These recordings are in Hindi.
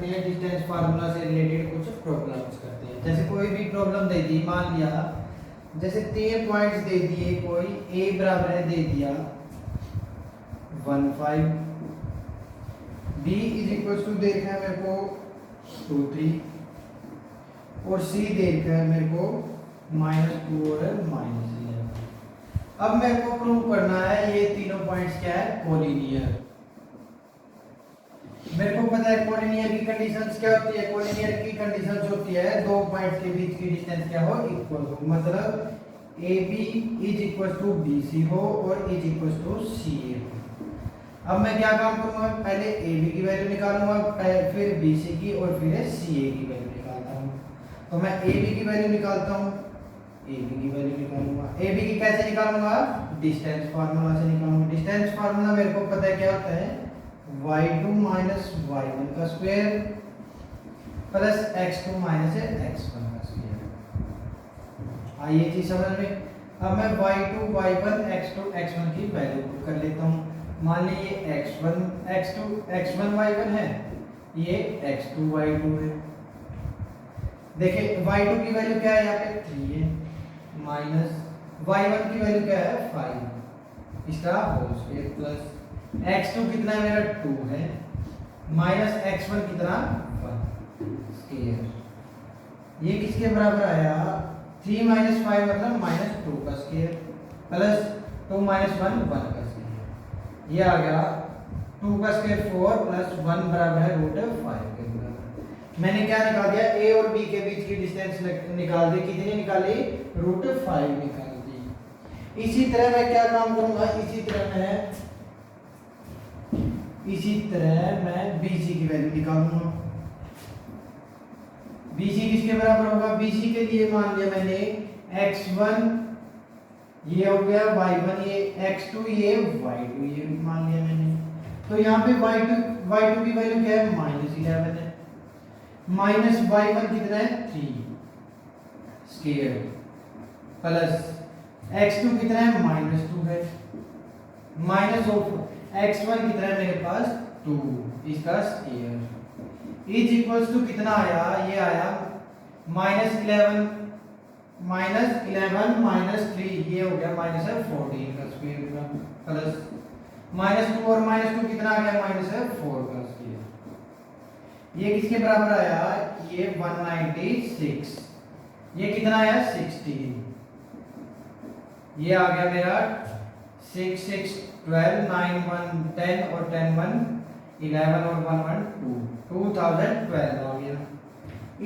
करते हैं डिस्टेंस फार्मूला से रिलेटेड कुछ प्रॉब्लम्स करते हैं। जैसे कोई भी प्रॉब्लम दे दी, मान लिया जैसे 3 पॉइंट्स दे दिए, कोई a बराबर है दे दिया 1 5, b इज इक्वल टू दे रखा है मेरे को 2 3 और c दे रखा है मेरे को -2 और -11। अब मेरे को प्रूव करना है ये तीनों पॉइंट्स क्या है, कोलिनियर। मेरे को पता है कोलिनियर की कंडीशंस क्या होती है। कोलिनियर की कंडीशंस होती है दो पॉइंट्स के बीच की डिस्टेंस क्या हो, इक्वल हो। मतलब AB is equal to BC हो और इज इक्वल टू CA हो। अब मैं क्या काम करूंगा, पहले AB की वैल्यू निकालूंगा, फिर BC की और फिर CA की वैल्यू निकालता हूं। तो मैं AB की वैल्यू निकालता हूं, AB की वैल्यू निकालूंगा। AB की कैसे निकालूंगा, डिस्टेंस फार्मूला से निकालूंगा। डिस्टेंस फार्मूला मेरे को पता है क्या होता है, y2 माइनस y1 का square plus x2 minus x1 का स्क्वायर। आइए चीज समझ में। अब मैं y2 y1 x2 x1 की वैल्यू पुट कर लेता हूँ। मान लीजिए x1 x2 x1 y1 है, ये x2 y2 है। देखिए y2 की वैल्यू क्या है, यहाँ पे 3 है, माइनस y1 की वैल्यू क्या है 5, इसका होल स्क्वायर प्लस x2 कितना है मेरा 2 है, माइनस x1 कितना 1 स्क्वायर। ये किसके बराबर आया, 3 माइनस 5 मतलब -2 का स्क्वायर प्लस 2 माइनस 1 1 का स्क्वायर। ये आ गया 2 का स्क्वायर 4 प्लस 1 बराबर है √5 के बराबर। मैंने क्या निकाल दिया, a और b के बीच की डिस्टेंस निकाल दी। कितनी निकाली, √5 निकाल दी। इसी तरह मैं क्या काम करूंगा, इसी तरह मैं BC की वैल्यू निकालूंगा। BC किसके बराबर होगा, BC के लिए मान लिया मैंने x1 ये हो गया, y1 ये x2 ये y2 ये मान लिया मैंने। तो यहाँ पे y2 की वैल्यू क्या है, -11 है, माइनस y1 कितना है 3 स्क्वायर प्लस x2 कितना है -2 है, माइनस ऑफ x1 कितना है मेरे पास 2, इसका स्क्वायर इज इक्वल्स टू कितना आया, ये आया -11 -3, ये हो गया -14 का स्क्वायर का प्लस -2 और -2 कितना आ गया -4 का स्क्वायर। ये किसके बराबर आया, ये 196, ये कितना आया 16, ये आ गया मेरा 6 6 12 9 1 10 और 10 1 11 और 1 1 2 2012 आ गया।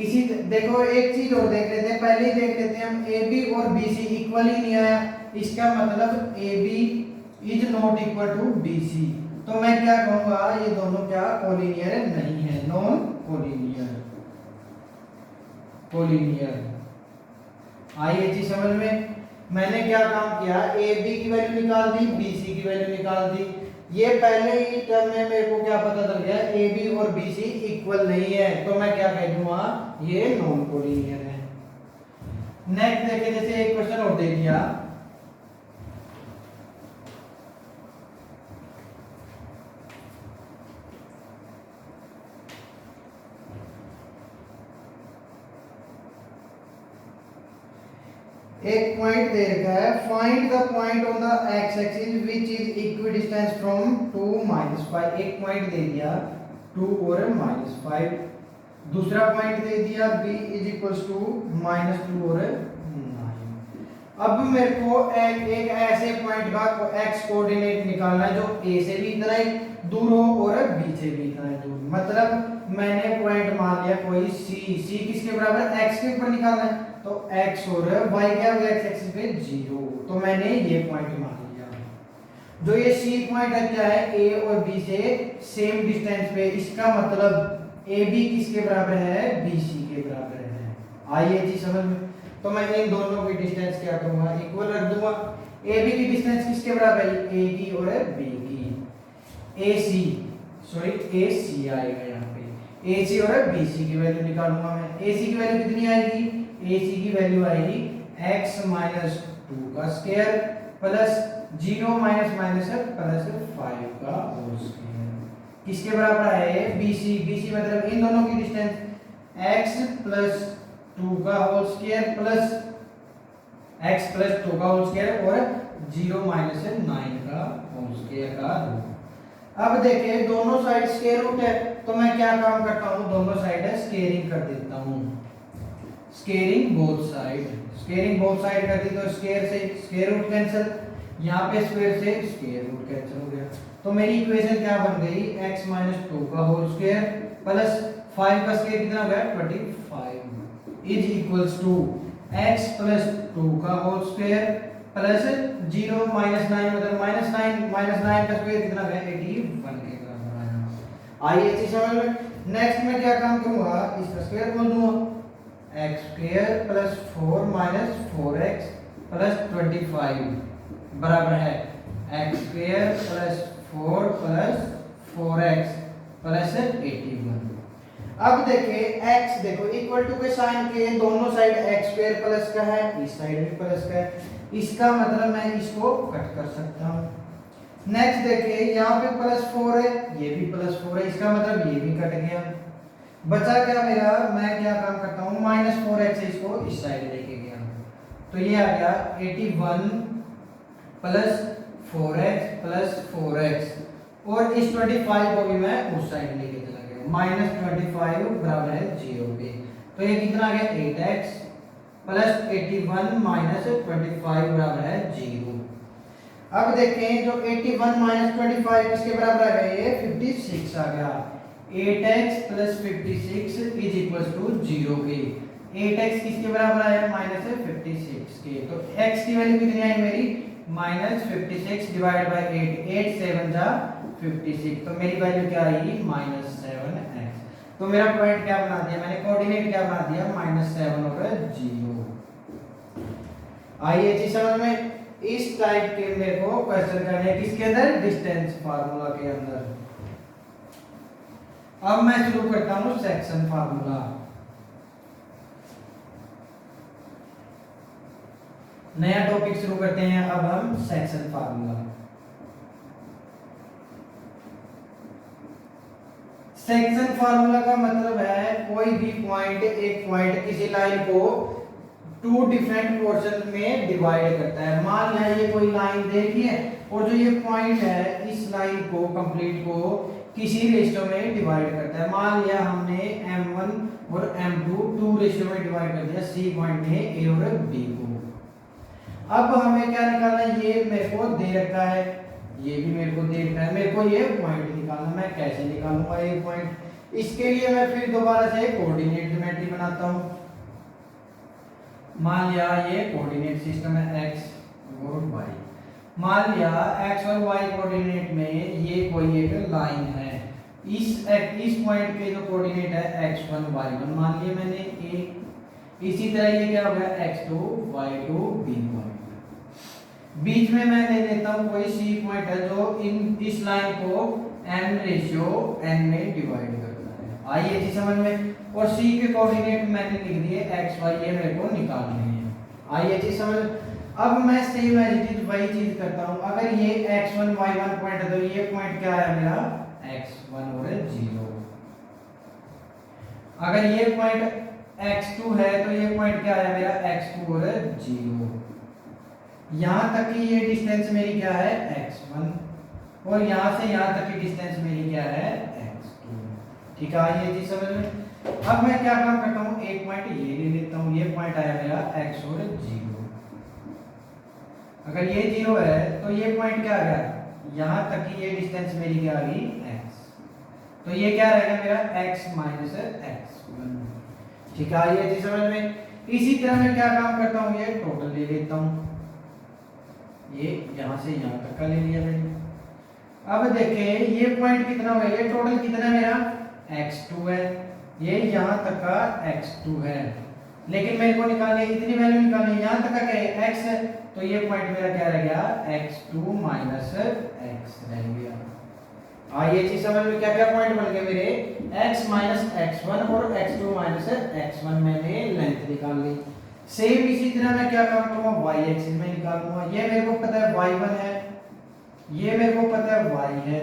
इसी देखो एक चीज और देख लेते हैं, पहले ही देख लेते हैं हम, AB और BC इक्वल ही नहीं आया, इसका मतलब AB is not equal to BC। तो मैं क्या कहूंगा, ये दोनों क्या कोलिनियर नहीं है, नॉन कोलिनियर। आइए चीज समझ में। मैंने क्या काम किया, AB की वैल्यू निकाल दी, BC की वैल्यू निकाल दी। ये पहले ही टर्म में मेरे को क्या पता चल गया, AB और BC इक्वल नहीं है, तो मैं क्या कह दूंगा, ये नॉन कोलिनियर है। नेक्स्ट देखिए, जैसे एक क्वेश्चन और दे दिया, एक पॉइंट दे रखा है, find the point on the x axis which is equidistance from 2 -5। एक पॉइंट दे दिया 2 और -5, दूसरा पॉइंट दे दिया b इज इक्वल्स टू -2 और 9। अब मेरे को एक ऐसे पॉइंट का x कोऑर्डिनेट निकालना है जो a से भी इतना ही दूर हो और b से भी इतना ही दूर। मतलब मैंने पॉइंट मान लिया कोई c किसके बराबर, x के ऊपर निकालना है, तो x और y क्या हो गया, x एक्सिस पे 0, तो मैंने ये पॉइंट मान लिया। जो ये C पॉइंट है क्या है, A और B से सेम डिस्टेंस पे, इसका मतलब AB किसके बराबर है, BC के बराबर है। आइए जी समझ में। तो मैं इन दोनों की डिस्टेंस क्या करूंगा, इक्वल रख दूंगा। AB की डिस्टेंस किसके बराबर है, A की और B की। AC आएगा यहाँ पे, AC और BC की वैल्यू निकालूंगा मैं। AC की वैल्यू कितनी आएगी, AC की वैल्यू आएगी x माइनस 2 का square plus 0 minus minus plus 5 का होल स्क्वायर। किसके बराबर है BC, BC मतलब इन दोनों की डिस्टेंस x प्लस 2 का whole square plus x plus 2 का होल स्क्वायर और 0 माइनस 9 का होल स्क्वायर का रूट। अब देखिए दोनों साइड स्क्वायर रूट है तो मैं क्या काम करता हूँ, दोनों साइड स्क्वायरिंग कर देता हूँ, squaring both side, squaring both side कर दी तो स्क्वायर से स्क्वायर रूट कैंसिल, यहाँ पे स्क्वायर से स्क्वायर रूट कैंसिल हो गया। तो मेरी इक्वेशन क्या बन गई x माइनस 2 का होल स्क्वायर प्लस 5 का स्क्वायर कितना हो गया 25 is equals to x plus 2 का होल स्क्वायर प्लस 0 माइनस 9 मतलब माइनस 9 का स्क्वायर कितना गया 81 के बराबर आया। आइए इसी समझ में नेक्स्ट में क्या काम करूंगा, इसका स्क्वायर बोल दूंगा x square plus 4 minus 4x plus 25 बराबर है x square plus 4 plus 4x plus 81। अब देखिए x देखो इक्वल टू के साइन के दोनों साइड x स्क्वायर प्लस का है, इस साइड भी प्लस का है, इसका मतलब मैं इसको कट कर सकता हूं। नेक्स्ट देखिए यहाँ पे प्लस 4 है, ये भी प्लस 4 है, इसका मतलब ये भी कट गया। बचा क्या मेरा, मैं क्या काम करता हूँ माइनस 4x इसको इस साइड लेके गया तो ये आ गया 81 प्लस 4x प्लस 4x और इस 25 को भी मैं उस साइड लेके चला गया, माइनस 25 बराबर है 0 पे, तो ये कितना आ गया 8x प्लस 81 माइनस 25 बराबर है 0। अब देखें जो 81 माइनस 25 किसके बराबर आ गया, ये 56 आ गया, 8x plus 56 is equal to 0 के, 8x किसके बराबर आया माइनस 56 के, तो x की वैल्यू कितनी आई मेरी माइनस 56 डिवाइड बाय 8, 8 7 जा 56, तो मेरी वैल्यू क्या आई माइनस 7x। तो मेरा पॉइंट क्या बना दिया मैंने, कोऑर्डिनेट क्या बना दिया माइनस 7 और 0। आइए जी समझ में, इस टाइप के मेरे को क्वेश्चन करने हैं किसके अंदर, डिस्टेंस फार्मूला के अंदर। अब मैं शुरू करता हूं सेक्शन फार्मूला। नया टॉपिक शुरू करते हैं, अब हम सेक्शन फार्मूला। सेक्शन फार्मूला का मतलब है कोई भी पॉइंट, एक पॉइंट किसी लाइन को टू डिफरेंट पोर्शन में डिवाइड करता है। मान लिया ये कोई लाइन देखी है और जो ये पॉइंट है इस लाइन को कंप्लीट को किसी रेशियो में डिवाइड करता है। मान लिया हमने m1 और m2 टू रेशियो में डिवाइड कर दिया, सी पॉइंट ने ए और बी को। अब हमें क्या निकालना है, ये मेरे को दे रखा है, ये भी मेरे को दे रखा है, मेरे को ये पॉइंट निकालना, मैं कैसे निकालूंगा ये पॉइंट। इसके लिए मैं फिर दोबारा से कोऑर्डिनेट ज्योमेट्री बनाता हूं। मान लिया ये कोऑर्डिनेट सिस्टम है x और y, मान लिया x और y कोऑर्डिनेट में ये कोई एक लाइन है, इस पॉइंट के जो कोऑर्डिनेट है x1 y1 मान लिया मैंने a, इसी तरह ये क्या होगा x2 y2 b पॉइंट। बीच में मैं ले लेता हूं कोई c पॉइंट है जो इस लाइन को n रेशियो n में डिवाइड करता है। आइए जी समझ में, और c के कोऑर्डिनेट मैंने लिख दिए x y, ये मेरे को निकालने हैं। आइए जी समझ। अब मैं सेम एज इट इज वही चीज करता हूं, अगर ये x1 y1 पॉइंट है तो ये पॉइंट क्या है मेरा x1 और 0, अगर ये पॉइंट x2 है तो ये पॉइंट क्या है मेरा x2 और 0। यहां तक की ये डिस्टेंस मेरी क्या है x1 और यहां से यहां तक की डिस्टेंस मेरी क्या है x2। ठीक है, आइए जी समझ में। अब मैं क्या काम करता हूं, एक पॉइंट ये ले लेता हूं, ये पॉइंट आया मेरा x और 0। अगर ये 0 है तो ये पॉइंट क्या आ गया, यहां तक की ये डिस्टेंस मेरी क्या आ गई x, तो ये क्या रहेगा मेरा x माइनस x1। ठीक है, आइए जी समझ में। इसी तरह मैं क्या काम करता हूं, ये टोटल ले लेता हूं, ये यहां से यहां तक का ले लिया मैंने। अब देखें ये पॉइंट कितना हुआ, ये टोटल कितना मेरा x2 है, ये यहां तक का x2 है, लेकिन मेरे को निकालनी है इतनी वैल्यू निकालनी है, यहां तक का क्या है x है, तो ये पॉइंट मेरा क्या रह गया x2 माइनस x रह गया। आइए जी समझ में, क्या क्या पॉइंट बन गए मेरे x माइनस x1 और x2 माइनस x1, मैंने लेंथ निकाल ली। सेम इसी तरह मैं क्या करूंगा y एक्सिस में निकालूंगा, ये मेरे को पता है y1 है, ये मेरे को पता है y है।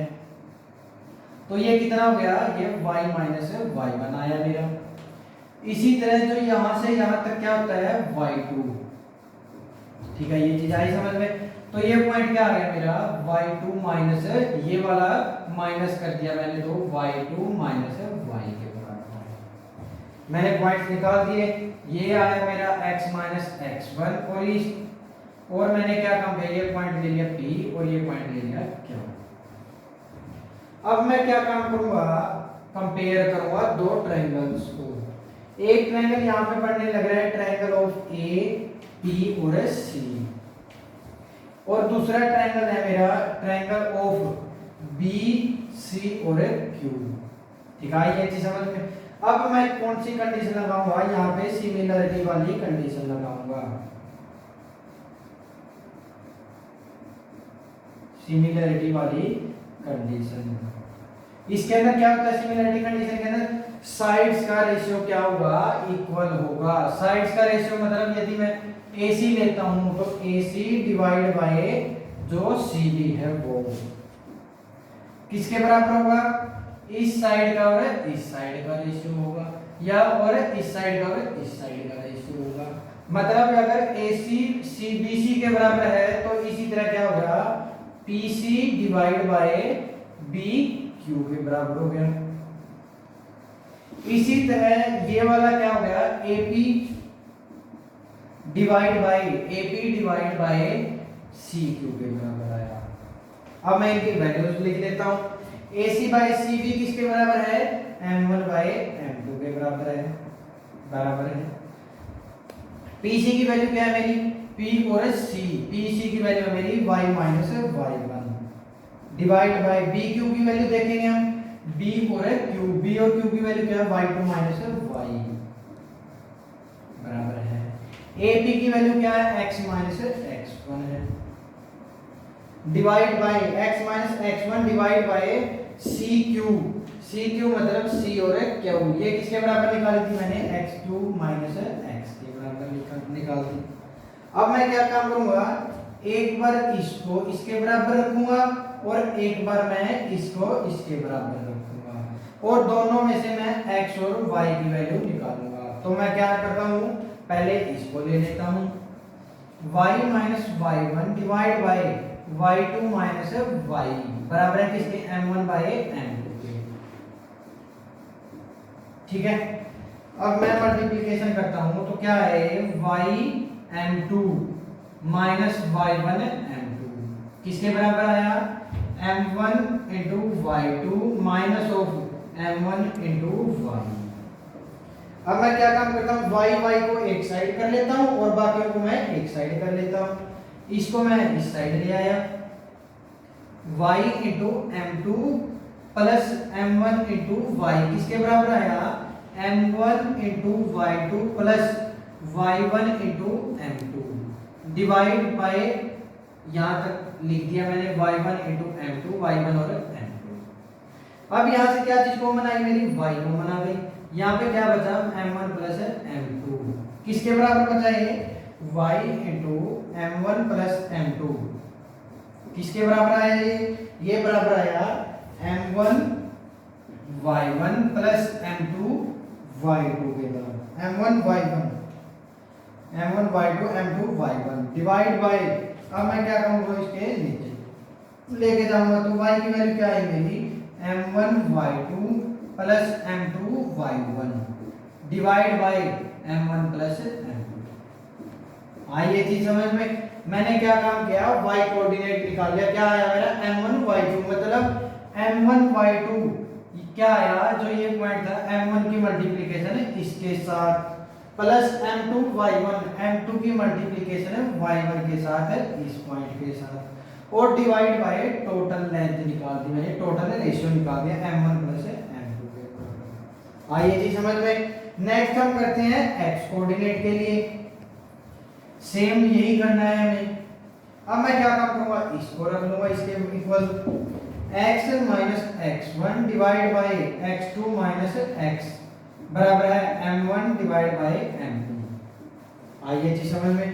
तो ये कितना हो गया, ये y माइनस y1 आया मेरा। इसी तरह जो यहां से यहां तक क्या होता है y2, ठीक है, ये चीज आई समझ में। तो ये पॉइंट क्या आ गया मेरा y2 माइनस, ये वाला माइनस कर दिया मैंने, तो y2 माइनस y के बराबर है। मैंने पॉइंट्स निकाल दिए, ये आया मेरा x माइनस x1 और मैंने क्या कंपेयर, ये पॉइंट ले लिया P और ये पॉइंट ले लिया Q। अब मैं क्या काम करूंगा, कंपेयर करूंगा दो ट्रायंगल्स को। एक ट्रायंगल यहां पे पढ़ने लग रहा है, ट्रायंगल ऑफ ए पी और सी, और दूसरा ट्रायंगल है मेरा ट्रायंगल ऑफ बी सी और क्यू। ठीक है, ये चीज समझ में। अब मैं कौन सी कंडीशन लगाऊंगा, यहाँ पे सिमिलरिटी वाली कंडीशन लगाऊंगा। सिमिलरिटी वाली कंडीशन, इसके अंदर क्या होता है, सिमिलरिटी कंडीशन के अंदर साइड्स का रेशियो क्या होगा, इक्वल होगा। साइड्स का रेशियो मतलब यदि मैं AC लेता हूं तो AC डिवाइड बाय जो CD है वो किसके बराबर होगा, इस साइड का और इस साइड का रेशियो होगा, या और इस साइड का और इस साइड का रेशियो होगा। मतलब अगर AC BC के बराबर है तो इसी तरह क्या होगा, PC डिवाइड बाय BQ के बराबर हो गया। इसी तरह ये वाला क्या हो गया, AP डिवाइड बाय CQ के बराबर आया। अब मैं इनकी वैल्यूज लिख लेता हूं। AC बाय CB किसके बराबर है, M1 बाय M2 के बराबर है। PC की वैल्यू क्या है मेरी, P और C, PC की वैल्यू है मेरी y minus y1 divide by BQ की वैल्यू देखेंगे हम, B और Q की वैल्यू क्या है, y2 माइनस y बराबर है। AP की वैल्यू क्या है, x माइनस x1 है, divide by x minus x1 divide by CQ मतलब C और Q, ये किसके बराबर निकाली थी मैंने, x2 माइनस x के बराबर निकाल दी। अब मैं क्या काम करूंगा, एक बार इसको इसके बराबर रखूंगा और एक बार मैं इसको इसके बराबर रखूंगा, और दोनों में से मैं x और y की वैल्यू निकालूंगा। तो मैं क्या करता हूं, पहले इसको ले लेता हूं, y minus y1 divide by y2 minus y बराबर है किसके, m1 बाय m2 के। ठीक है, अब मैं मल्टीप्लिकेशन करता हूं तो क्या है, y m2 minus y1 m2 किसके बराबर आया, m1 into y2 minus of m1 into y। अब मैं क्या काम करता हूँ, y को एक साइड कर लेता हूँ और बाकियों को मैं एक साइड कर लेता हूँ। इसको मैं इस साइड ले आया, y into m2 plus m1 into y किसके बराबर आया, m1 into y2 plus y1 into m2 divide by, यहाँ तक लिख दिया मैंने y1 इंटू m2, y1 और m2। अब यहाँ से क्या चीज कॉमन आई मेरी, y कॉमन आ गई। यहाँ पे क्या बचा, m1 प्लस m2 किसके बराबर बचा, y into m1 plus m2 किसके बराबर आया, ये बराबर आया m1 y1 plus m2 y2 के बराबर, m1 y2 m2 y1 divide by, अब मैं क्या करूंगा, इसके नीचे लेके जाऊंगा तो y की वैल्यू क्या आई मेरी, m1 y2 plus m2 y1 divide by m1 plus m2। आइए चीज समझ में। मैंने क्या काम किया, y कोऑर्डिनेट निकाल लिया, क्या आया मेरा m1 y2 मतलब m1 y2 क्या आया, जो ये पॉइंट था m1 की मल्टीप्लिकेशन है इसके साथ प्लस m2 y1 m2 की मल्टीप्लिकेशन है y1 के साथ है इस पॉइंट के साथ, और डिवाइड बाय टोटल लेंथ निकाल दी मैंने, टोटल रेशियो निकाल दिया m1 प्लस m2 के बराबर। आइए जी समझ में। नेक्स्ट हम करते हैं x कोऑर्डिनेट के लिए, सेम यही करना है हमें। अब मैं क्या काम करूंगा, इसको रख लूंगा इसके equal, x minus x1 divide by x2 minus x बराबर है m1 डिवाइड बाय m2। आइए जी समझ में।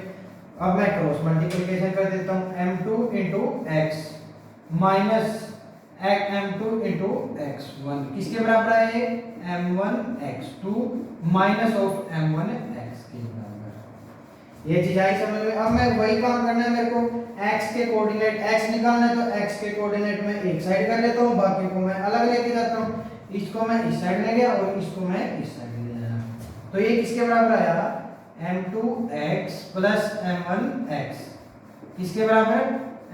अब मैं क्रॉस मल्टीप्लिकेशन कर देता हूं, m2 into x minus m2 into x1 किसके बराबर है ये m1 x2 minus of m1 x के बराबर। ये चीज आई समझ में। अब मैं वही काम करना है मेरे को, x के कोऑर्डिनेट x निकालना है तो x के कोऑर्डिनेट में एक साइड कर लेता हूँ, बाकी को मैं अलग लेके जाता हूँ। इसको मैं इस साइड ले गया और इसको मैं इस साइड ले जाया, तो ये किसके बराबर आया m2x प्लस m1x किसके बराबर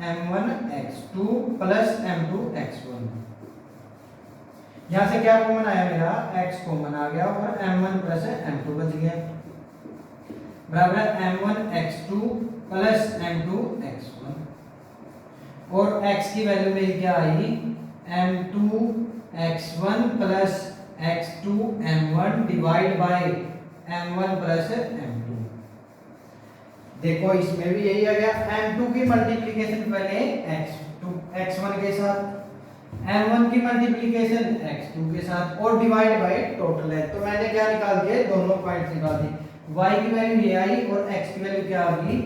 m1x2 प्लस m2x1। यहां से क्या कॉमन आया मेरा x कॉमन आ गया और m1 प्लस m2 बच गया बराबर m1x2 प्लस m2x1। और x की वैल्यू मेरी क्या आई m2x1 plus x2 m1 divide by m1 plus m2। देखो इसमें भी यही आ गया, m2 की मल्टीप्लिकेशन पहले x1 के साथ, m1 की मल्टीप्लिकेशन x2 के साथ और डिवाइड बाय टोटल है। तो मैंने क्या निकाल दिए, दोनों पॉइंट्स निकाल दिए। y की वैल्यू ये आई और x की वैल्यू क्या होगी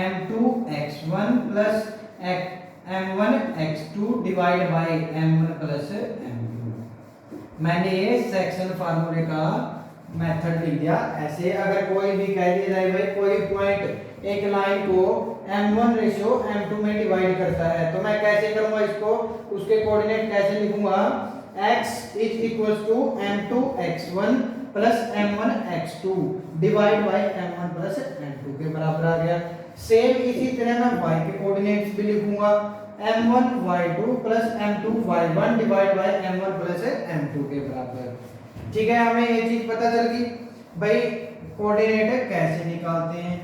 m2x1 plus m1x2 divide by m1 plus m2। मैंने ये सेक्शन फार्मूले का मेथड लिख दिया। ऐसे अगर कोई भी कह दिया जाए भाई कोई पॉइंट एक लाइन को m1 रेशियो m2 में डिवाइड करता है, तो मैं कैसे करूंगा इसको, उसके कोऑर्डिनेट कैसे लिखूंगा x is equals to m2x1 plus m1x2 divide by m1 plus m2 के बराबर आ गया। सेम इसी तरह मैं y के कोऑर्डिनेट्स भी लिखूंगा m1y2 plus m2y1 divide by m1 plus m2 के बराबर। ठीक है, हमें ये चीज पता चल गई भाई कोऑर्डिनेट कैसे निकालते हैं।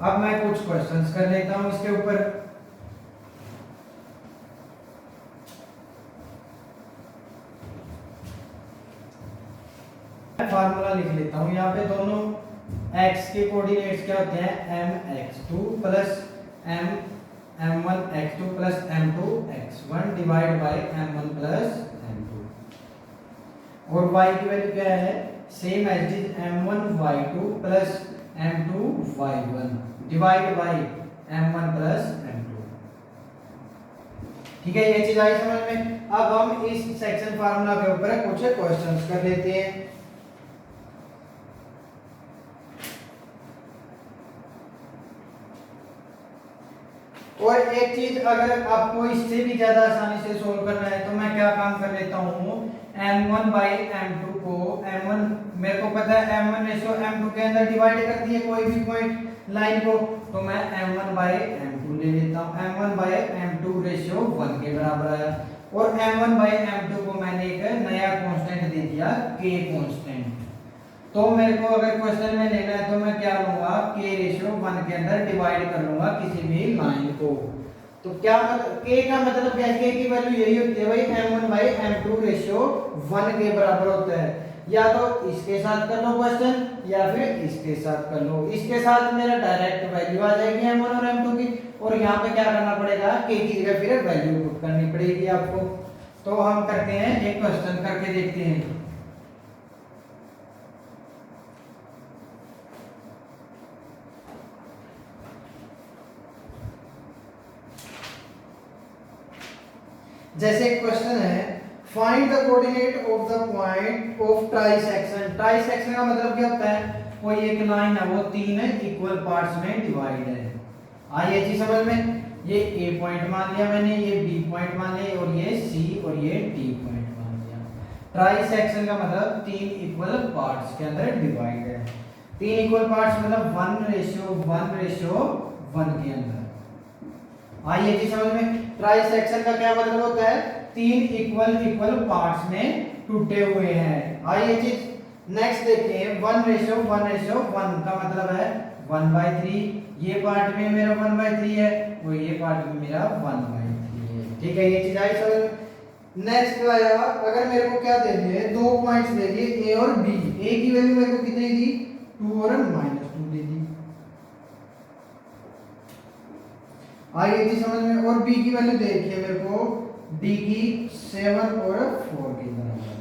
अब मैं कुछ क्वेश्चंस कर लेता हूं इसके ऊपर। फार्मूला लिख लेता हूं यहाँ पे, दोनों x के कोऑर्डिनेट्स क्या होते हैं mx2 plus m1x2 plus m2x1 divide by m1 plus m2। और y की वैल्यू क्या है same as it is m1y2 plus m2y1 divide by m1 plus m2। ठीक है, ये चीज आई समझ में। अब हम इस सेक्शन फार्मूला के ऊपर कुछ क्वेश्चंस कर लेते हैं। और एक चीज अगर आपको इससे भी ज्यादा आसानी से सोल्व करना है तो मैं क्या काम कर लेता हूँ m1 बाई m2 को m1 मेरे को पता है m1 रेशियो m2 के अंदर डिवाइड कर दिए कोई भी पॉइंट लाइन को, तो मैं m1 बाई m2 ले लेता हूँ। m1 बाई m2 रेशियो 1 के बराबर आया और m1 बाई m2 को मैंने एक नया कांस्टेंट दे दिया k कांस्टेंट। तो मेरे को अगर क्वेश्चन में लेना है तो मैं क्या लूंगा k रेशियो 1 के अंदर डिवाइड कर लूंगा किसी भी लाइन को। तो क्या मतलब k का मतलब क्या है, k की वैल्यू यही होती है भाई m1 बाई m2 रेशियो 1 के बराबर होता है। या तो इसके साथ कर लो क्वेश्चन या फिर इसके साथ कर लो। इसके साथ मेरा डायरेक्ट वैल्यू आ जाएगी m1 और m2 की, और यहाँ पे क्या करना पड़ेगा k की जगह फिर वैल्यू पुट करनी पड़ेगी आपको। तो हम करते हैं एक क्वेश्चन करके देखते हैं। जैसे क्वेश्चन है find the coordinate of the point of trisection. Trisection का मतलब क्या होता है, कोई एक लाइन है वो तीन इक्वल पार्ट्स में डिवाइड है। आइए जी समझ में, ये ए पॉइंट मान लिया मैंने, ये बी पॉइंट मान लिया और ये सी और ये डी पॉइंट मान लिया। ट्राइसेक्शन का मतलब तीन इक्वल पार्ट्स के अंदर डिवाइड है। तीन इक्वल पार्ट्स मतलब 1:1:1 के अंदर। आइए जी समझ में, ट्राइसेक्शन का क्या मतलब होता है, तीन इक्वल पार्ट्स में टूटे हुए हैं। आइए जी नेक्स्ट देखते हैं 1:1:1 का मतलब है 1/3। ये पार्ट में मेरा 1/3 है और ये पार्ट में मेरा 1/3 है। ठीक है, ये चीज आई समझ में। नेक्स्ट आया, अगर मेरे को क्या दे दिए, दो पॉइंट्स दे दिए a और b। a की वैल्यू मेरे को कितनी दी 2 और -2 दे दी। आइए जी समझ में, और b की वैल्यू देखिए मेरे को d की 7 और 4 के बराबर।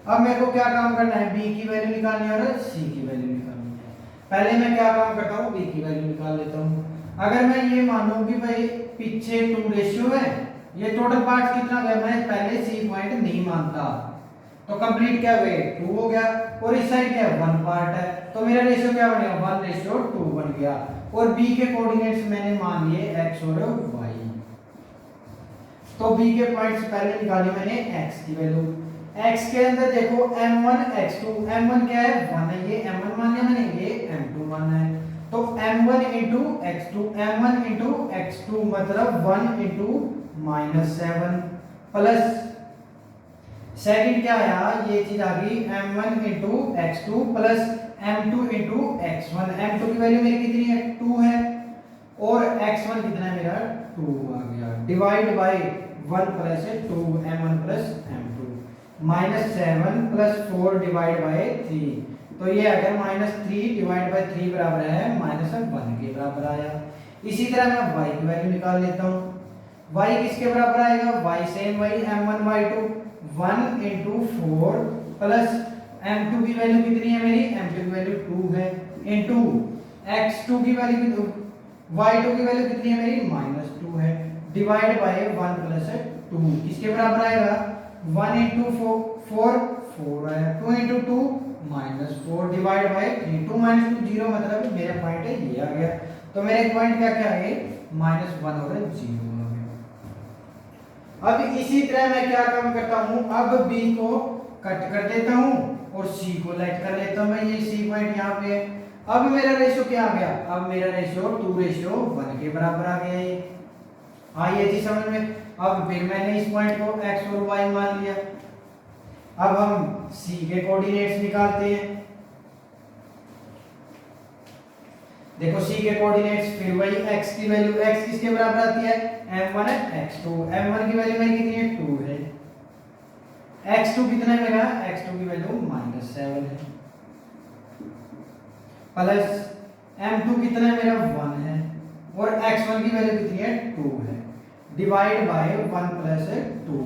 अब मेरे को क्या काम करना है, b की वैल्यू निकालनी है और c की वैल्यू निकालनी है। पहले मैं क्या काम करता हूँ, b की वैल्यू निकाल लेता हूँ। अगर मैं ये मानूं कि भाई पीछे 2 रेशियो है, ये टोटल पार्ट कितना गया, मैं पहले सी पॉइंट नहीं मानता, तो कंप्लीट क्या हुए 2 हो गया, और इस साइड क्या 1 पार्ट है, तो मेरा रेशियो क्या बनेगा 1:2 बन गया। और बी के कोऑर्डिनेट्स मैंने मान लिए x और y, तो बी के पॉइंट्स पहले निकाली मैंने x की वैल्यू। x के अंदर देखो m1 x2, m1 क्या है 1 है, ये m1 मान लिया मैंने, ये m2 मानना है, तो m1 into x2, m1 into x2 मतलब 1 into -7 प्लस सेकंड क्या आया, ये चीज आ गई m1 into x2 plus m2 into x1, m2 की वैल्यू मेरी कितनी है 2 है, और x1 कितना है मेरा 2 आ गया, divide by 1 plus 2 m1 plus m2, -7 plus 4 divide by 3, तो ये अगर -3 डिवाइड बाय 3 बराबर है -1 के बराबर आया। इसी तरह मैं y की वैल्यू निकाल लेता हूँ, y किसके बराबर आएगा, y सेम वही m1 y2 1 into 4 plus m2 की वैल्यू कितनी है मेरी, m2 की वैल्यू 2 है, into x2 की वैल्यू y2 की वैल्यू कितनी है मेरी -2 है, डिवाइड बाय 1 प्लस 2 किसके बराबर आएगा 1 into 4 4 आया, 2 into 2 -4 डिवाइड बाय 3, 2 -2 0 मतलब मेरा पॉइंट है ये आ गया, तो मेरे पॉइंट क्या क्या आ गए -1 और 0 आ गया। अब इसी तरह मैं क्या काम करता हूँ, अब b को कट कर देता हूँ और c को लेट कर लेता हूँ, मैं ये c पॉइंट यहाँ पे है। अब मेरा रेशियो क्या आ गया, अब मेरा रेशियो 2:1 के बराबर आ गया ये, आइए जी समझ में। अब फिर मैंने इस पॉइंट को x और y मान लिया, अब हम c के कोऑर्डिनेट्स निकालते हैं, देखो c के कोऑर्डिनेट्स फिर वही x की वैल्यू, x किसके बराबर आती है m1 x2, m1 की वैल्यू मेरी कितनी है 2 है, x2 कितना है मेरा, x2 की वैल्यू -7 है, प्लस m2 कितना है मेरा 1 है, और x1 की वैल्यू कितनी है 2 है, डिवाइड बाय 1 प्लस 2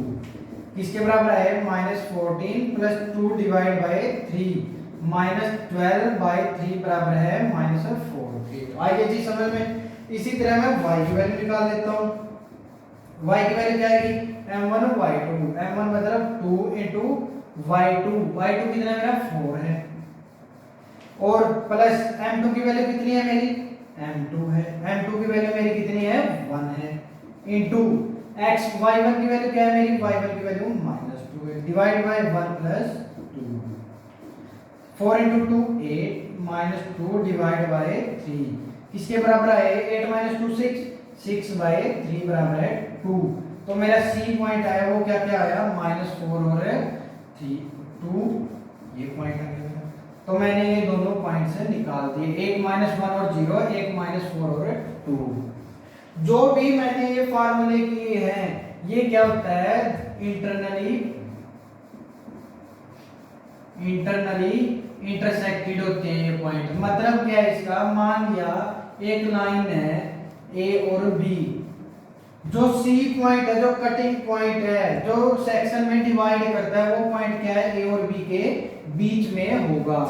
किसके बराबर है -14 प्लस 2 डिवाइड बाय 3 -12 बाय 3 बराबर है -4 के। आइए जी समझ में। इसी तरह मैं y की वैल्यू निकाल लेता हूँ, y की वैल्यू क्या आएगी m1 y2, m1 मतलब 2 into y2, y2 कितना है मेरा 4 है, और प्लस m2 की वैल्यू कितनी है मेरी m2 है, m2 की वैल्यू मेरी कितनी है 1 है, इनटू x y1 की वैल्यू क्या है मेरी, y1 की वैल्यू -2 है, divide by 1 plus 2, 4 into 2 8 -2 divide by 3 किसके बराबर है 8 - 2 6, 6 बाय 3 बराबर है 2, तो मेरा c पॉइंट आया वो क्या क्या आया -4 और 3 2, ये पॉइंट आ गया। तो मैंने ये दोनों पॉइंट से निकाल दिए, एक -1 और 0, एक -4 और 2। जो भी मैंने ये फार्मूले किए हैं ये क्या होता है इंटरनली इंटरसेक्टेड होते हैं ये पॉइंट। मतलब क्या है इसका, मान लिया एक लाइन है ए और बी, जो सी पॉइंट है जो कटिंग पॉइंट है जो सेक्शन में डिवाइड करता है वो पॉइंट क्या है ए और बी के बीच में होगा।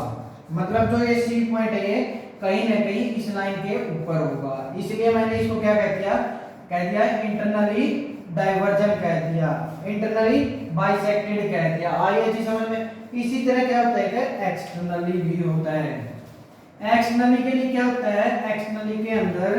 मतलब जो ये सी पॉइंट है ये कहीं ना कहीं इस लाइन के ऊपर होगा, इसलिए मैंने इसको क्या कह दिया इंटरनली डाइवर्जन कह दिया, इंटरनली बाइसेक्टेड कह दिया। आइए जी समझ में। इसी तरह क्या होता है कि एक्सटर्नली भी होता है। एक्सटर्नली के लिए क्या होता है, एक्सटर्नली के अंदर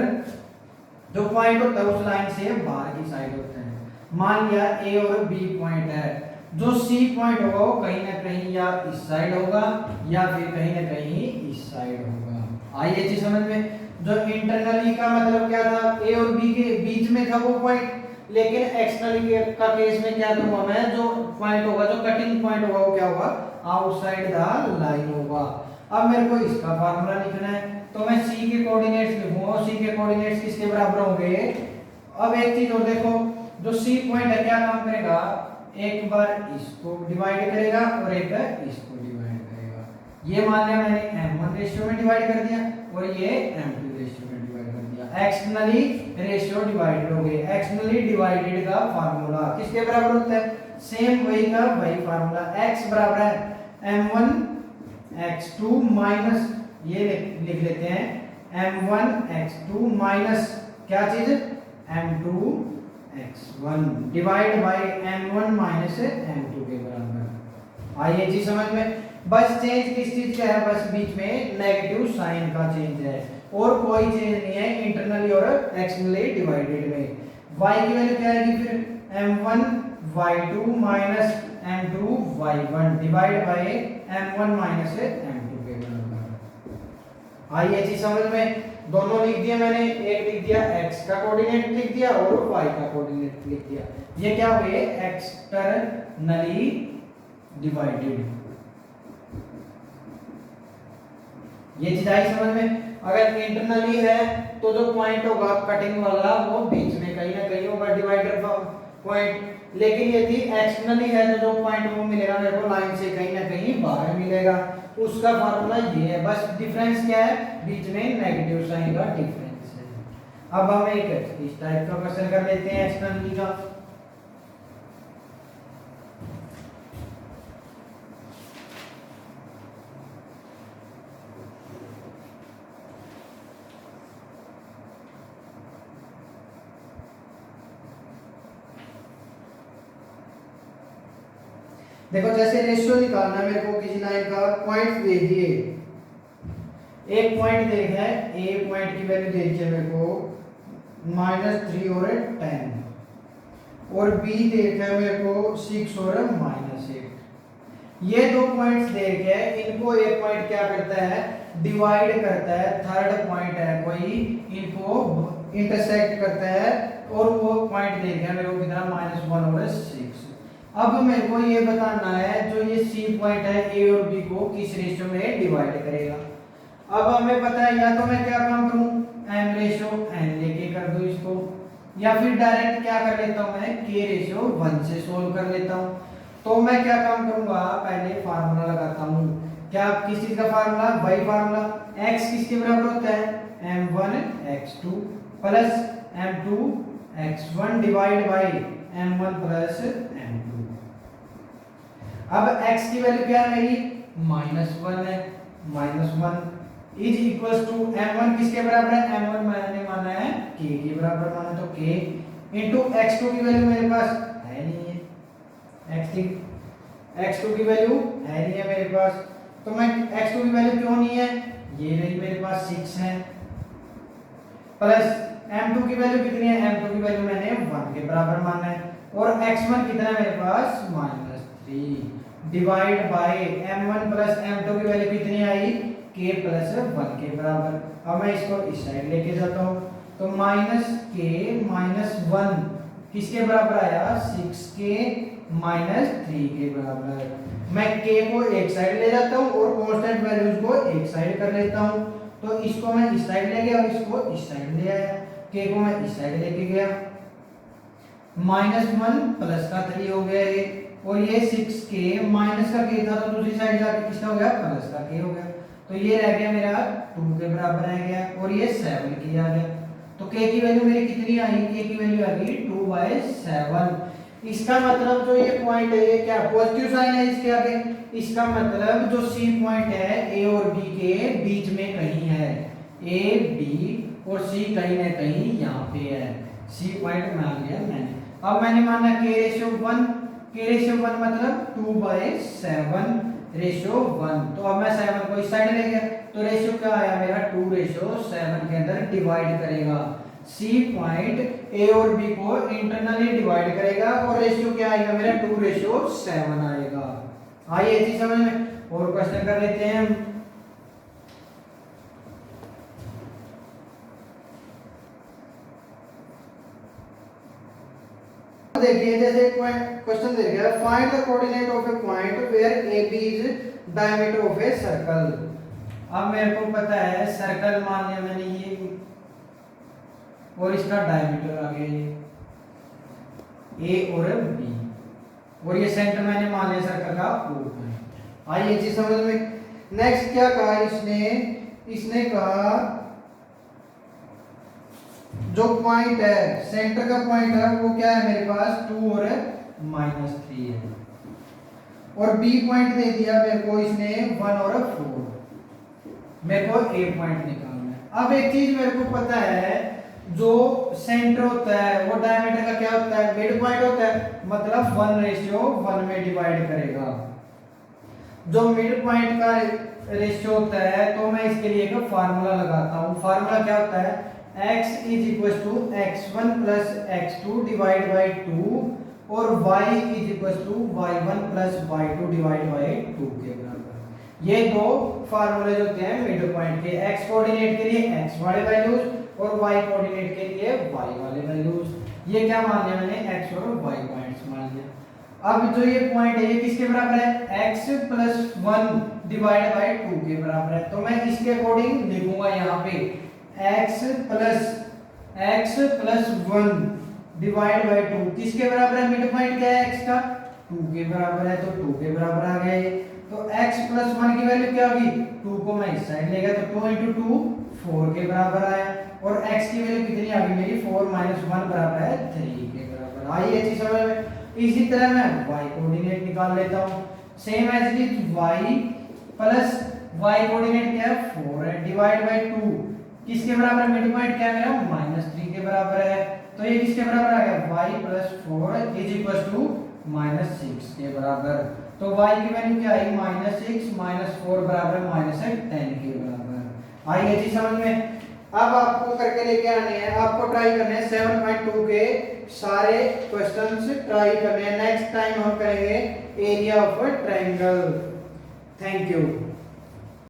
जो पॉइंट होता है उस लाइन से बाहर की साइड होता है। मान लिया ए और बी पॉइंट है, जो सी पॉइंट होगा वो कहीं ना कहीं या इस साइड होगा या फिर कहीं ना कहीं इस साइड होगा। आइए जी समझ में। जो इंटरनली का मतलब क्या था, ए और बी के बीच में था वो पॉइंट, लेकिन एक्सटर्नली का केस में क्या करूंगा मैं, जो पॉइंट होगा जो कटिंग पॉइंट होगा वो क्या होगा आउटसाइड द लाइन होगा। अब मेरे को इसका फार्मूला लिखना है, तो मैं सी के कोऑर्डिनेट्स लिखूंगा, सी के कोऑर्डिनेट्स किसके बराबर होंगे। अब एक चीज और देखो, जो सी पॉइंट है क्या काम करेगा, एक बार इसको डिवाइड करेगा और एक इसको डिवाइड करेगा। ये मान लिया मैंने m1 रेशियो में डिवाइड कर दिया और ये m2 रेशियो में डिवाइड कर दिया। एक्सटर्नली रेशियो डिवाइडेड हो गए। एक्सटर्नली डिवाइडेड का फार्मूला किसके बराबर होता है, सेम वही का वही फार्मूला, x बराबर है m1 x2 माइनस ये लिख लेते हैं m1 x2 माइनस क्या चीज m2 x1 divide by m1 minus m2 के बराबर। आइए जी समझ में। बस चेंज किस चीज का है, बस बीच में नेगेटिव साइन का चेंज है और कोई चेंज नहीं है इंटरनली और एक्सटर्नली डिवाइडेड में। y की वैल्यू क्या आएगी फिर m1 y2 minus m2 y1 divide by m1 minus m2 के बराबर। आइए जी समझ में। दोनों लिख दिया मैंने, एक लिख दिया x का कोऑर्डिनेट लिख दिया और y का कोऑर्डिनेट लिख दिया। ये क्या हुए एक्सटर्नली डिवाइडेड। ये चीज आई समझ में। अगर इंटरनली है तो जो पॉइंट होगा कटिंग वाला वो बीच में कहीं ना कहीं होगा डिवाइडर पॉइंट, लेकिन यदि एक्सटर्नली है तो जो पॉइंट वो मिलेगा मेरे को लाइन से कहीं ना कहीं बाहर मिलेगा। उसका फार्मूला ये है, बस डिफरेंस क्या है, बीच में नेगेटिव साइन का डिफरेंस है। अब हम एक इस टाइप का क्वेश्चन कर लेते हैं एक्सटर्नली का। देखो जैसे रेशियो निकालना है मेरे को किसी लाइन का, पॉइंट दे दिए, एक पॉइंट देखना है, ए पॉइंट की वैल्यू दे दी है मेरे को -3 और 10 और बी देखा है मेरे को 6 और -8। ये दो पॉइंट्स देखे इनको एक पॉइंट क्या करता है डिवाइड करता है, थर्ड पॉइंट है कोई इनको इंटरसेक्ट करता है और वो पॉइंट देखे है मेरे को कितना -1 और 6। अब मेरे को ये बताना है जो ये सी पॉइंट है ए और बी को किस रेशियो में डिवाइड करेगा। अब हमें पता है या तो मैं क्या काम करूं m रेशियो n लेके कर दूं इसको, या फिर डायरेक्ट क्या कर लेता हूं मैं k रेशियो 1 से सोल्व कर लेता हूं। तो मैं क्या काम करूंगा पहले फार्मूला लगाता हूं। क्या किस चीज का फार्मूला, वही फार्मूला x किसके बराबर होता है m1 x2 plus m2 x1 divide by m1 plus m2। अब x की वैल्यू क्या है मेरी -1 है, -1 इज इक्वल्स टू m1 किसके बराबर है, m1 मैंने माना है k के बराबर माना, तो k इनटू x2 की वैल्यू मेरे पास है नहीं है, x2 की वैल्यू है नहीं है मेरे पास, तो मैं x2 की वैल्यू क्यों नहीं है, ये रही मेरे पास 6 है, प्लस m2 की वैल्यू कितनी है, m2 की वैल्यू मैंने 1 के बराबर माना है और x1 कितना है मेरे पास -3 divide by m1 plus m2 की वैल्यू कितनी आई k प्लस 1 के बराबर। अब मैं इसको इस साइड लेके जाता हूं तो -k -1 किसके बराबर आया 6k -3 के बराबर। मैं k को एक साइड ले जाता हूं और कांस्टेंट वैल्यूज को एक साइड कर लेता हूं, तो इसको मैं इस साइड ले गया और इसको इस साइड ले आया, k को मैं इस साइड लेके गया, -1 प्लस का 3 हो गया ये, और ये 6k माइनस का k था तो दूसरी साइड जाके किसका हो गया प्लस का k हो गया, तो ये रह गया मेरा 2 के बराबर रह गया और ये 7 की आ गया। तो k की वैल्यू मेरी कितनी आई, k की वैल्यू आ गई 2/7। इसका मतलब जो ये पॉइंट है ये क्या पॉजिटिव साइन है इसके आगे, इसका मतलब जो सी पॉइंट है a और b के बीच में कहीं है, a b और c कहीं ना कहीं यहाँ पे है, सी पॉइंट मान लिया मैंने। अब मैंने माना k रेशियो 1, k रेशियो 1 मतलब 2/7 रेशियो 1, तो अब मैं 7 को इस साइड ले गया तो रेशियो क्या आया मेरा 2/7 के अंदर डिवाइड करेगा, सी पॉइंट ए और बी को इंटरनली डिवाइड करेगा और रेशियो क्या आएगा मेरा 2/7 आएगा। आइए इसी समझ में और क्वेश्चन कर लेते हैं हम। देखिए जैसे क्वेश्चन दे गया find the coordinate of a point where AB is diameter of a circle. अब मेरे को पता है सर्कल मान लिया मैंने ये और इसका डायमीटर आ गया ये A और B और ये सेंटर मैंने मान लिया सर्कल का O पॉइंट। आइए चीज समझ में। नेक्स्ट क्या कहा इसने कहा जो पॉइंट है सेंटर का पॉइंट है वो क्या है मेरे पास 2 और -3 है और बी पॉइंट दे दिया मेरे को इसने 1 और 4, मेरे को ए पॉइंट निकालना है। अब एक चीज मेरे को पता है जो सेंटर होता है वो डायमीटर का क्या होता मतलब 1:1 में डिवाइड करेगा। जो मिड पॉइंट का रेशियो होता है तो मैं इसके लिए एक फार्मूला लगाता हूँ। फार्मूला क्या होता है, x is equal to x1 plus x2 divide by 2 और y is equal to y1 plus y2 divide by 2 के बराबर। ये दो फार्मूले जो होते हैं मिड पॉइंट के, x कोऑर्डिनेट के लिए x वाले वैल्यूज और y कोऑर्डिनेट के लिए y वाले वैल्यूज। ये क्या मान लिया मैंने, x और y पॉइंट्स मान लिया। अब जो ये पॉइंट है ये किसके बराबर है, x प्लस 1 डिवाइड बाई 2 के बराबर है। तो मैं इसके अकॉर्डिंग लिखूंगा यहाँ पे x प्लस 1 डिवाइड बाई 2 किसके बराबर है, मिड पॉइंट क्या है x का, 2 के बराबर है, तो 2 के बराबर आ गया ये। तो x प्लस 1 की वैल्यू क्या होगी, 2 को मैं इस साइड ले गया तो 2 into 2 4 के बराबर आया और x की वैल्यू कितनी आ गई मेरी, 4 minus 1 बराबर है 3 के बराबर। आई ये चीज समझ में। इसी तरह मैं y कोऑर्डिनेट निकाल लेता हूं। Same as it is y plus y coordinate क्या है 4 है डिवाइड बाय 2 किसके बराबर है, मिड पॉइंट क्या है मेरा -3 के बराबर है। तो ये किसके बराबर आ गया, y plus 4 is equal to -6 के बराबर। तो y की वैल्यू क्या आई, -6 -4 बराबर -10 के बराबर। आई ये चीज समझ में। अब आपको करके लेके आने हैं, आपको ट्राई करने हैं 7.2 के सारे क्वेश्चंस ट्राई करने हैं। नेक्स्ट टाइम हम करेंगे area of a triangle. Thank you.